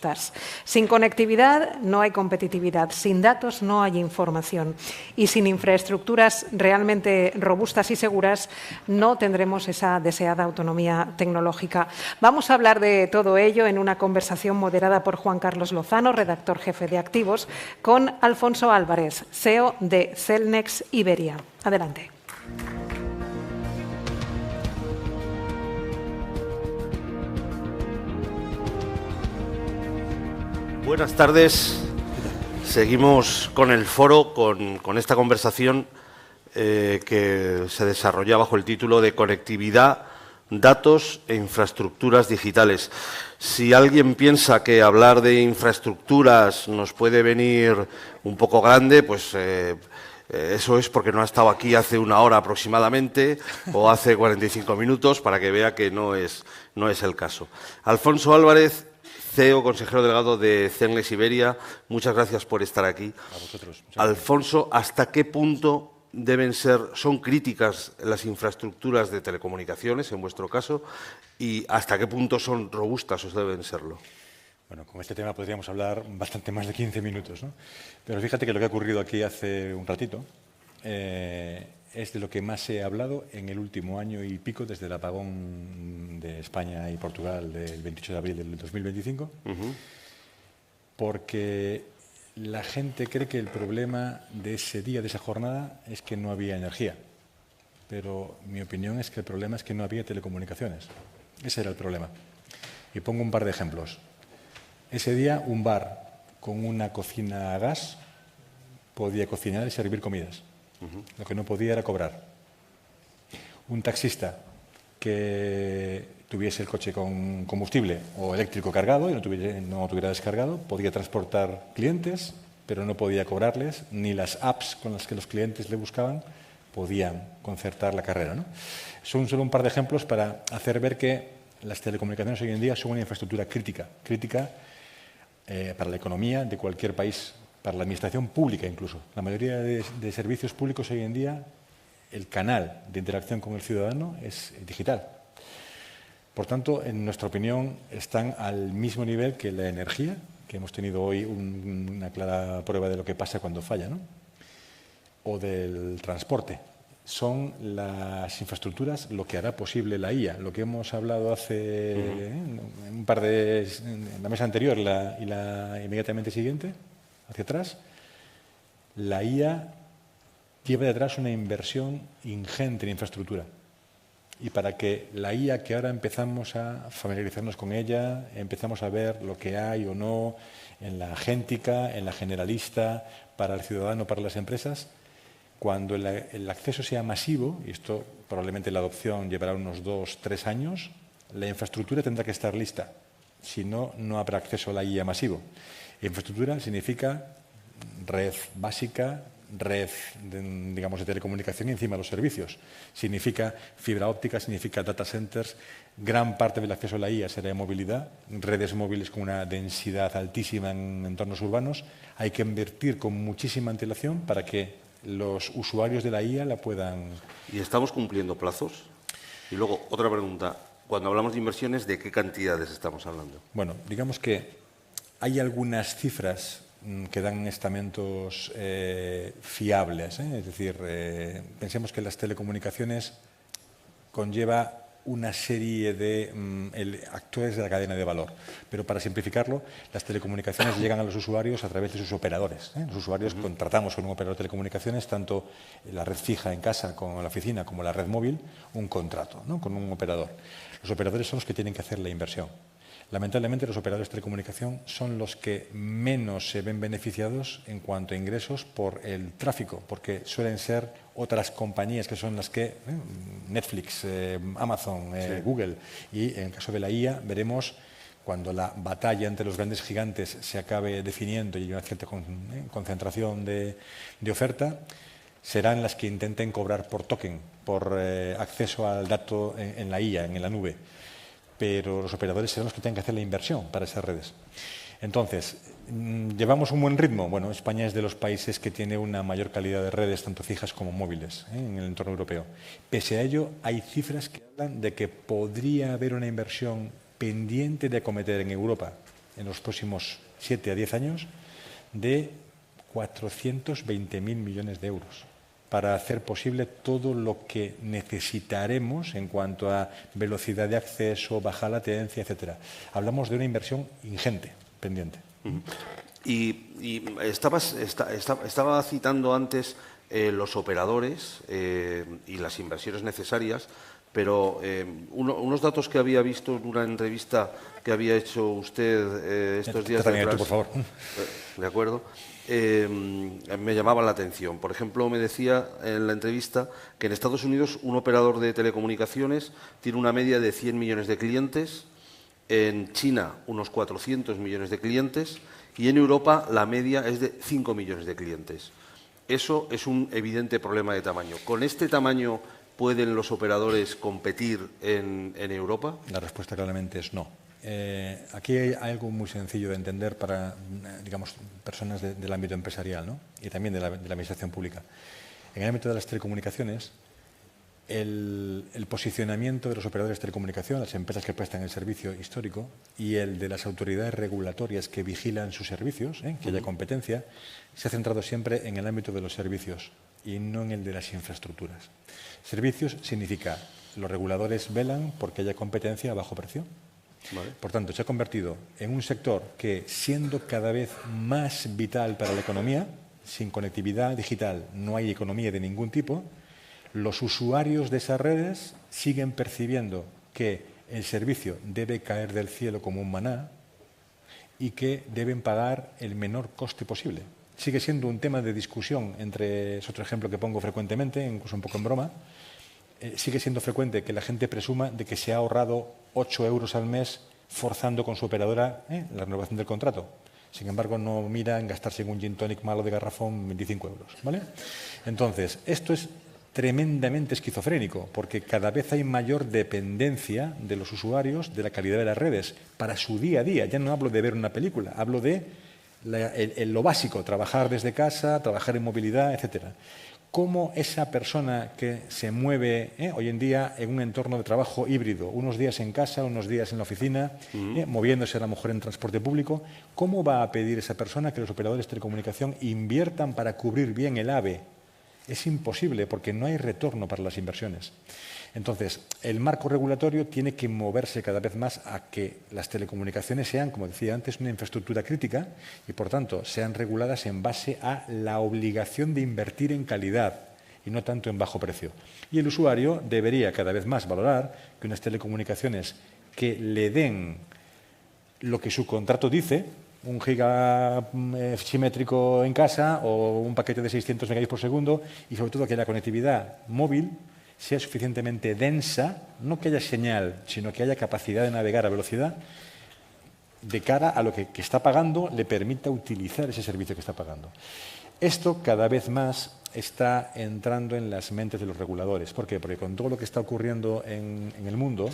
robustas. Sin conectividad no hay competitividad, sin datos no hay información y sin infraestructuras realmente robustas y seguras no tendremos esa deseada autonomía tecnológica. Vamos a hablar de todo ello en una conversación moderada por Juan Carlos Lozano, redactor jefe de Activos, con Alfonso Álvarez, CEO de Cellnex Iberia. Adelante. Buenas tardes. Seguimos con el foro, con esta conversación que se desarrolla bajo el título de Conectividad, Datos e Infraestructuras Digitales. Si alguien piensa que hablar de infraestructuras nos puede venir un poco grande, pues eso es porque no ha estado aquí hace una hora aproximadamente o hace 45 minutos, para que vea que no es el caso. Alfonso Álvarez, CEO, consejero delegado de Cellnex Iberia, muchas gracias por estar aquí. A vosotros. Alfonso, ¿hasta qué punto son críticas las infraestructuras de telecomunicaciones, en vuestro caso, y hasta qué punto son robustas o deben serlo? Bueno, con este tema podríamos hablar bastante más de 15 minutos, ¿no? Pero fíjate que lo que ha ocurrido aquí hace un ratito es de lo que más se ha hablado en el último año y pico desde el apagón de España y Portugal del 28 de abril del 2025, porque la gente cree que el problema de ese día, de esa jornada, es que no había energía. Pero mi opinión es que el problema es que no había telecomunicaciones. Ese era el problema. Y pongo un par de ejemplos. Ese día, un bar con una cocina a gas podía cocinar y servir comidas. Lo que no podía era cobrar. Un taxista que tuviese el coche con combustible o eléctrico cargado y no tuviera descargado, podía transportar clientes, pero no podía cobrarles, ni las apps con las que los clientes le buscaban podían concertar la carrera, ¿no? Son solo un par de ejemplos para hacer ver que las telecomunicaciones hoy en día son una infraestructura crítica para la economía de cualquier país, para la administración pública incluso. La mayoría de servicios públicos hoy en día, el canal de interacción con el ciudadano es digital. Por tanto, en nuestra opinión, están al mismo nivel que la energía, que hemos tenido hoy una clara prueba de lo que pasa cuando falla, ¿no? O del transporte. Son las infraestructuras lo que hará posible la IA. Lo que hemos hablado hace en la mesa anterior y la inmediatamente siguiente, hacia atrás, la IA lleva detrás una inversión ingente en infraestructura. Y para que la IA, que ahora empezamos a familiarizarnos con ella, empezamos a ver lo que hay o no en la agéntica, en la generalista, para el ciudadano, para las empresas, cuando el acceso sea masivo, y esto probablemente la adopción llevará unos 2-3 años, la infraestructura tendrá que estar lista. Si no, no habrá acceso a la IA masivo. Infraestructura significa red básica, red de telecomunicación y encima los servicios. Significa fibra óptica, significa data centers. Gran parte del acceso a la IA será de movilidad, redes móviles con una densidad altísima en entornos urbanos. Hay que invertir con muchísima antelación para que los usuarios de la IA la puedan... ¿Y estamos cumpliendo plazos? Y luego, otra pregunta. Cuando hablamos de inversiones, ¿de qué cantidades estamos hablando? Bueno, digamos que hay algunas cifras que dan estamentos fiables, ¿eh? Es decir, pensemos que las telecomunicaciones conlleva una serie de actores de la cadena de valor. Pero para simplificarlo, las telecomunicaciones llegan a los usuarios a través de sus operadores, ¿eh? Los usuarios contratamos con un operador de telecomunicaciones, tanto la red fija en casa como en la oficina, como la red móvil, un contrato, ¿no? Con un operador. Los operadores son los que tienen que hacer la inversión. Lamentablemente, los operadores de telecomunicación son los que menos se ven beneficiados en cuanto a ingresos por el tráfico, porque suelen ser otras compañías que son las que, Netflix, Amazon, Google, y en el caso de la IA veremos cuando la batalla entre los grandes gigantes se acabe definiendo y hay una cierta concentración de oferta, serán las que intenten cobrar por token, por acceso al dato en la IA, en la nube. Pero los operadores serán los que tengan que hacer la inversión para esas redes. Entonces, ¿llevamos un buen ritmo? Bueno, España es de los países que tiene una mayor calidad de redes, tanto fijas como móviles, en el entorno europeo. Pese a ello, hay cifras que hablan de que podría haber una inversión pendiente de acometer en Europa en los próximos 7 a 10 años de 420.000 millones de euros para hacer posible todo lo que necesitaremos en cuanto a velocidad de acceso, baja latencia, etcétera. Hablamos de una inversión ingente, pendiente. Y estaba citando antes los operadores y las inversiones necesarias, pero unos datos que había visto en una entrevista que había hecho usted estos días atrás, tú, por favor. De acuerdo. Me llamaba la atención. Por ejemplo, me decía en la entrevista que en Estados Unidos un operador de telecomunicaciones tiene una media de 100 millones de clientes, en China unos 400 millones de clientes y en Europa la media es de 5 millones de clientes. Eso es un evidente problema de tamaño. ¿Con este tamaño pueden los operadores competir en Europa? La respuesta claramente es no. Aquí hay algo muy sencillo de entender para, digamos, personas del ámbito empresarial, ¿no? Y también de la administración pública. En el ámbito de las telecomunicaciones, el posicionamiento de los operadores de telecomunicación, las empresas que prestan el servicio histórico, y el de las autoridades regulatorias que vigilan sus servicios, que haya competencia, se ha centrado siempre en el ámbito de los servicios y no en el de las infraestructuras. Servicios significa, los reguladores velan porque haya competencia a bajo precio. Vale. Por tanto, se ha convertido en un sector que, siendo cada vez más vital para la economía, sin conectividad digital no hay economía de ningún tipo, los usuarios de esas redes siguen percibiendo que el servicio debe caer del cielo como un maná y que deben pagar el menor coste posible. Sigue siendo un tema de discusión entre, es otro ejemplo que pongo frecuentemente, incluso un poco en broma. Sigue siendo frecuente que la gente presuma de que se ha ahorrado 8 euros al mes forzando con su operadora la renovación del contrato. Sin embargo, no mira en gastarse en un gin tonic malo de garrafón 25 euros. ¿Vale? Entonces, esto es tremendamente esquizofrénico, porque cada vez hay mayor dependencia de los usuarios de la calidad de las redes para su día a día. Ya no hablo de ver una película, hablo de lo básico, trabajar desde casa, trabajar en movilidad, etcétera. Cómo esa persona que se mueve hoy en día en un entorno de trabajo híbrido, unos días en casa, unos días en la oficina, moviéndose a la mujer en transporte público, ¿cómo va a pedir esa persona que los operadores de telecomunicación inviertan para cubrir bien el AVE? Es imposible porque no hay retorno para las inversiones. Entonces, el marco regulatorio tiene que moverse cada vez más a que las telecomunicaciones sean, como decía antes, una infraestructura crítica y, por tanto, sean reguladas en base a la obligación de invertir en calidad y no tanto en bajo precio. Y el usuario debería cada vez más valorar que unas telecomunicaciones que le den lo que su contrato dice, 1 giga simétrico en casa o un paquete de 600 megabits por segundo, y sobre todo que la conectividad móvil sea suficientemente densa, no que haya señal, sino que haya capacidad de navegar a velocidad, de cara a lo que está pagando, le permita utilizar ese servicio que está pagando. Esto cada vez más está entrando en las mentes de los reguladores. ¿Por qué? Porque con todo lo que está ocurriendo en el mundo,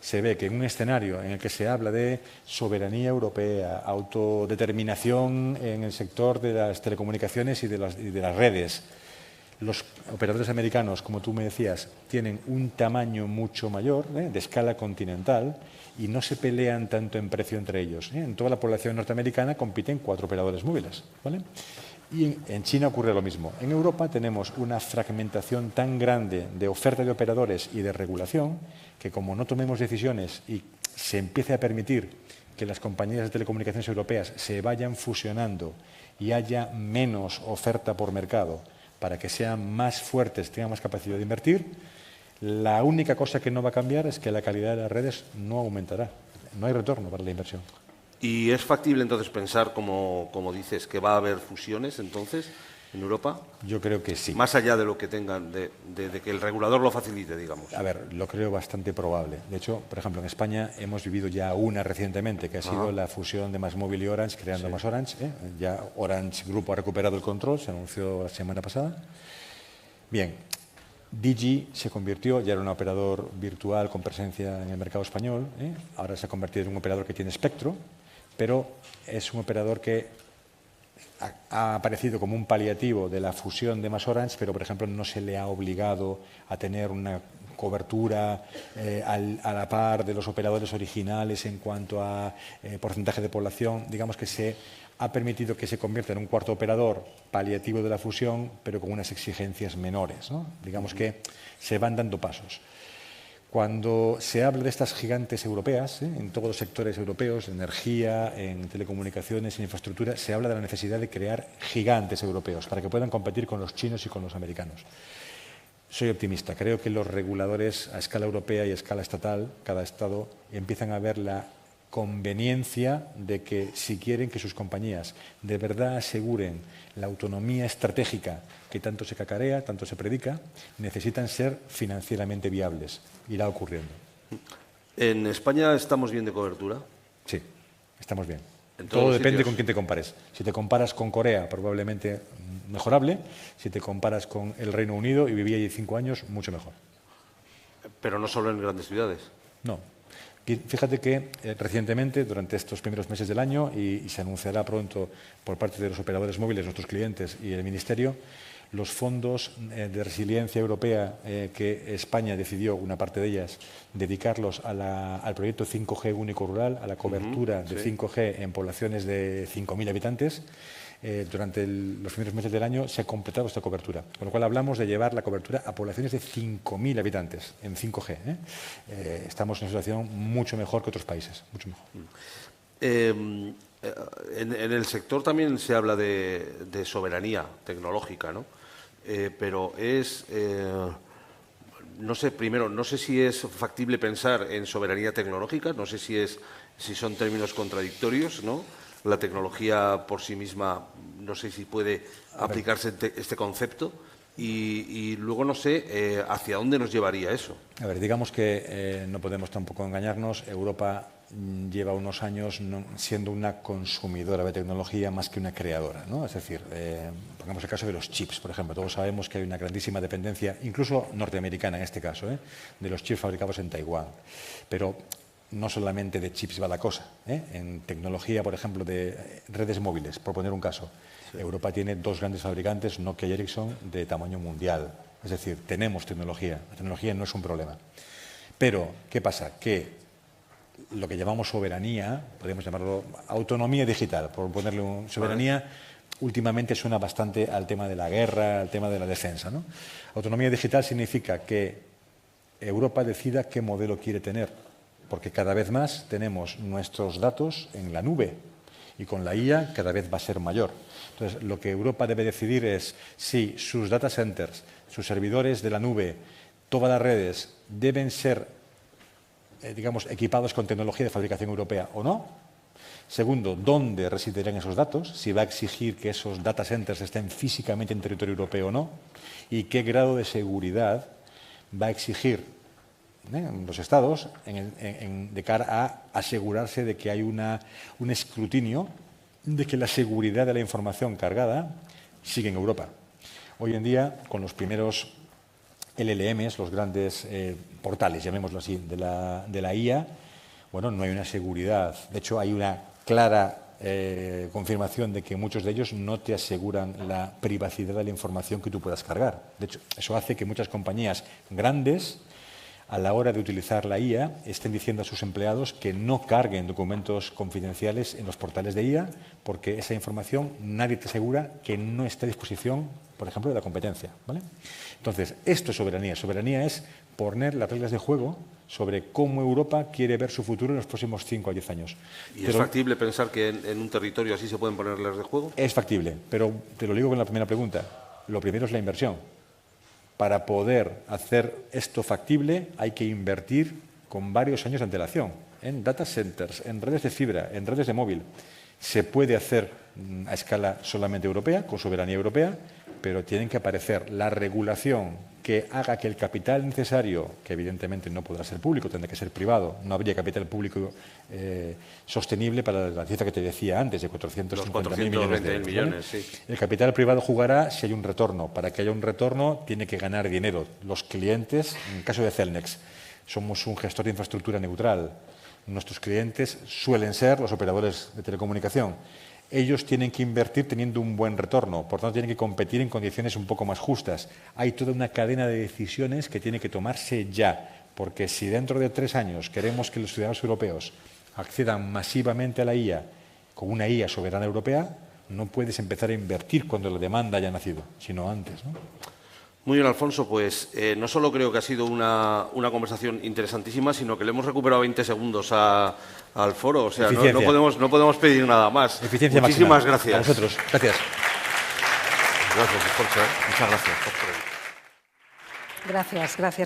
se ve que en un escenario en el que se habla de soberanía europea, autodeterminación en el sector de las telecomunicaciones y de las redes, los operadores americanos, como tú me decías, tienen un tamaño mucho mayor, de escala continental, y no se pelean tanto en precio entre ellos. En toda la población norteamericana compiten 4 operadores móviles, ¿vale? Y en China ocurre lo mismo. En Europa tenemos una fragmentación tan grande de oferta de operadores y de regulación que, como no tomemos decisiones y se empiece a permitir que las compañías de telecomunicaciones europeas se vayan fusionando y haya menos oferta por mercado para que sean más fuertes, tengan más capacidad de invertir, la única cosa que no va a cambiar es que la calidad de las redes no aumentará. No hay retorno para la inversión. ¿Y es factible entonces pensar, como dices, que va a haber fusiones entonces en Europa? Yo creo que sí. Más allá de lo que tengan, de que el regulador lo facilite, digamos. A ver, lo creo bastante probable. De hecho, por ejemplo, en España hemos vivido ya una recientemente, que ha sido la fusión de MásMóvil y Orange, creando Más Orange. Ya Orange Grupo ha recuperado el control, se anunció la semana pasada. Bien, Digi se convirtió, ya era un operador virtual con presencia en el mercado español, ahora se ha convertido en un operador que tiene espectro, pero es un operador que ha aparecido como un paliativo de la fusión de MasOrange, pero, por ejemplo, no se le ha obligado a tener una cobertura a la par de los operadores originales en cuanto a porcentaje de población. Digamos que se ha permitido que se convierta en un cuarto operador paliativo de la fusión, pero con unas exigencias menores, ¿no? Digamos que se van dando pasos. Cuando se habla de estas gigantes europeas, en todos los sectores europeos, en energía, en telecomunicaciones, en infraestructura, se habla de la necesidad de crear gigantes europeos para que puedan competir con los chinos y con los americanos. Soy optimista. Creo que los reguladores a escala europea y a escala estatal, cada Estado, empiezan a ver la conveniencia de que si quieren que sus compañías de verdad aseguren la autonomía estratégica que tanto se cacarea, tanto se predica, necesitan ser financieramente viables. Irá ocurriendo. ¿En España estamos bien de cobertura? Sí, estamos bien. Todo depende con quién te compares. Si te comparas con Corea, probablemente mejorable. Si te comparas con el Reino Unido, y viví allí 5 años, mucho mejor. Pero no solo en grandes ciudades. No. Fíjate que recientemente, durante estos primeros meses del año, y se anunciará pronto por parte de los operadores móviles, nuestros clientes y el Ministerio, los fondos de resiliencia europea que España decidió, una parte de ellas, dedicarlos al proyecto 5G único rural, a la cobertura de 5G en poblaciones de 5.000 habitantes. Durante los primeros meses del año se ha completado esta cobertura, con lo cual hablamos de llevar la cobertura a poblaciones de 5.000 habitantes en 5G. Estamos en una situación mucho mejor que otros países, mucho mejor. En el sector también se habla de soberanía tecnológica, ¿no? Pero no sé, primero, no sé si es factible pensar en soberanía tecnológica, no sé si son términos contradictorios, ¿no? La tecnología por sí misma, no sé si puede aplicarse este concepto y luego no sé hacia dónde nos llevaría eso. A ver, digamos que no podemos tampoco engañarnos. Europa lleva unos años siendo una consumidora de tecnología más que una creadora, ¿no? Es decir, pongamos el caso de los chips, por ejemplo. Todos sabemos que hay una grandísima dependencia, incluso norteamericana en este caso, de los chips fabricados en Taiwán. Pero no solamente de chips va la cosa. En tecnología, por ejemplo, de redes móviles, por poner un caso. Sí. Europa tiene 2 grandes fabricantes, Nokia y Ericsson, de tamaño mundial. Es decir, tenemos tecnología. La tecnología no es un problema. Pero, ¿qué pasa? Que lo que llamamos soberanía, podemos llamarlo autonomía digital, por ponerle soberanía, últimamente suena bastante al tema de la guerra, al tema de la defensa, ¿no? Autonomía digital significa que Europa decida qué modelo quiere tener, porque cada vez más tenemos nuestros datos en la nube y con la IA cada vez va a ser mayor. Entonces, lo que Europa debe decidir es si sus data centers, sus servidores de la nube, todas las redes deben ser, digamos, equipados con tecnología de fabricación europea o no. Segundo, ¿dónde residirán esos datos? Si va a exigir que esos data centers estén físicamente en territorio europeo o no. Y qué grado de seguridad va a exigir los Estados de cara a asegurarse de que hay un escrutinio de que la seguridad de la información cargada sigue en Europa. Hoy en día, con los primeros LLMs, los grandes portales, llamémoslo así, de la IA, bueno, no hay una seguridad. De hecho, hay una clara confirmación de que muchos de ellos no te aseguran la privacidad de la información que tú puedas cargar. De hecho, eso hace que muchas compañías grandes, a la hora de utilizar la IA, estén diciendo a sus empleados que no carguen documentos confidenciales en los portales de IA, porque esa información nadie te asegura que no esté a disposición, por ejemplo, de la competencia, ¿vale? Entonces, esto es soberanía. Soberanía es poner las reglas de juego sobre cómo Europa quiere ver su futuro en los próximos 5 a 10 años. ¿Y es factible pensar que en un territorio así se pueden poner reglas de juego? Es factible, pero te lo digo con la primera pregunta. Lo primero es la inversión. Para poder hacer esto factible hay que invertir con varios años de antelación en data centers, en redes de fibra, en redes de móvil. Se puede hacer a escala solamente europea, con soberanía europea, pero tienen que aparecer la regulación que haga que el capital necesario, que evidentemente no podrá ser público, tendrá que ser privado, no habría capital público sostenible para la cifra que te decía antes, de 450.000 millones de euros. Millones, sí. El capital privado jugará si hay un retorno. Para que haya un retorno tiene que ganar dinero. Los clientes, en el caso de Cellnex, somos un gestor de infraestructura neutral. Nuestros clientes suelen ser los operadores de telecomunicación. Ellos tienen que invertir teniendo un buen retorno, por tanto tienen que competir en condiciones un poco más justas. Hay toda una cadena de decisiones que tiene que tomarse ya, porque si dentro de 3 años queremos que los ciudadanos europeos accedan masivamente a la IA con una IA soberana europea, no puedes empezar a invertir cuando la demanda haya nacido, sino antes, ¿no? Muy bien, Alfonso, pues no solo creo que ha sido una conversación interesantísima, sino que le hemos recuperado 20 segundos al foro. O sea, no podemos pedir nada más. Eficiencia Muchísimas máxima. gracias. A vosotros. Gracias. Gracias, Alfonso. Muchas gracias. Gracias.